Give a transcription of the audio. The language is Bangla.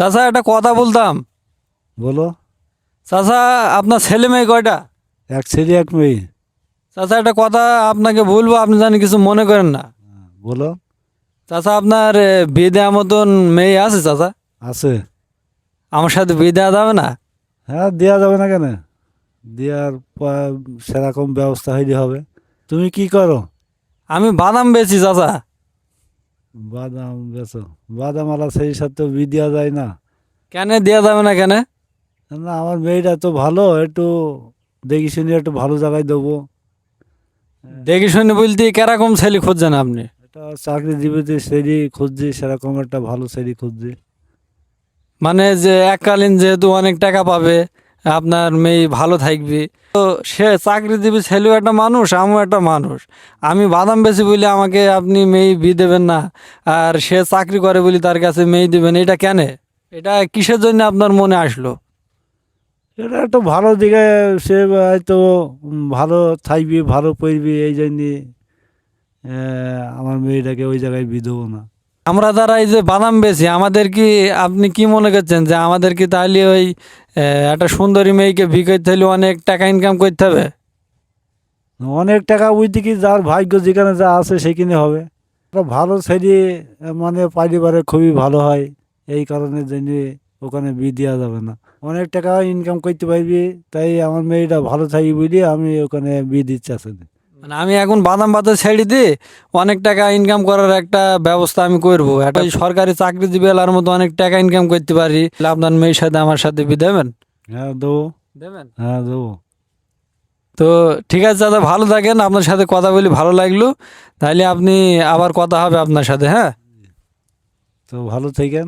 চাচা একটা কথা বলতাম। বলো। চাচা আপনার ছেলে মেয়ে কয়টা? এক ছেলে এক মেয়ে। চাচা একটা কথা আপনাকে বলবো, আপনি জানি কিছু মনে করেন না। বলো। চাচা আপনার বিয়ে দেওয়ার মতন মেয়ে আছে চাচা? আছে। আমার সাথে বিয়ে দেওয়া যাবে না? হ্যাঁ, দেওয়া যাবে না কেন? দেওয়ার সেরকম ব্যবস্থা হইলে হবে। তুমি কি করো? আমি বাদাম বেচি চাচা। বাদাম বেচো? বাদাম আলা সেই সাথে বিয়ে দেওয়া যায় না। কেন দেওয়া যাবে না কেন? না, আমার মেয়েটা তো ভালো, একটু দেখি শুনি একটু ভালো জায়গায় দেবো। দেখি শুনে বলতে কেরকম ছেলে খুঁজছেন আপনি? একটা চাকরিজীবীতে সেরি খুঁজছি, সেরকম একটা ভালো সেরি খুঁজছি। মানে যে এককালীন যেহেতু অনেক টাকা পাবে, আপনার মেয়ে ভালো থাকবে, তো সে চাকরিজীবী ছেলেও একটা মানুষ, আমিও একটা মানুষ। আমি বাদাম বেশি বলে আমাকে আপনি মেয়ে বিয়ে দেবেন না, আর সে চাকরি করে বলে তার কাছে মেয়ে দেবেন, এটা কেন? এটা কিসের জন্য আপনার মনে আসলো? এটা একটু ভালো দিকে, সে হয়তো ভালো থাকবি, ভালো পড়বি, এই জন্যে আমার মেয়েটাকে ওই জায়গায় বিয়ে দেবো না। আমরা যারা এই যে বাদাম বেশি, আমাদের কি, আপনি কি মনে করছেন যে আমাদের কি তাহলে ওই একটা সুন্দরী মেয়েকে বিয়ে করতে হলে অনেক টাকা ইনকাম করতে হবে? অনেক টাকা ওই দিকে যার ভাগ্য যেখানে যা আছে সেখানে হবে। একটা ভালো ছেলে মানে পরিবারে খুবই ভালো হয়, এই কারণের জন্য ওখানে বিয়ে দেওয়া যাবে না। অনেক টাকা ইনকাম করতে পারবি, তাই আমার মেয়েটা ভালো থাকবে বলে আমি ওখানে বিয়ে দিচ্ছি আসলে। মানে আমি এখন বাদাম বাজার ছেড়ে দিয়ে অনেক টাকা ইনকাম করার একটা ব্যবস্থা আমি করবো, একটা ওই সরকারি চাকরিজীবী এলার মতো অনেক টাকা ইনকাম করতে পারি। তাহলে আপনার মেয়ের সাথে আমার সাথে বিয়ে দেবেন? হ্যাঁ, দেবো। দেবেন। হ্যাঁ, দেবো। তো ঠিক আছে দাদা, ভালো থাকেন, আপনার সাথে কথা বলে ভালো লাগলো। তাহলে আপনি আবার কথা হবে আপনার সাথে, হ্যাঁ? তো ভালো থাকেন।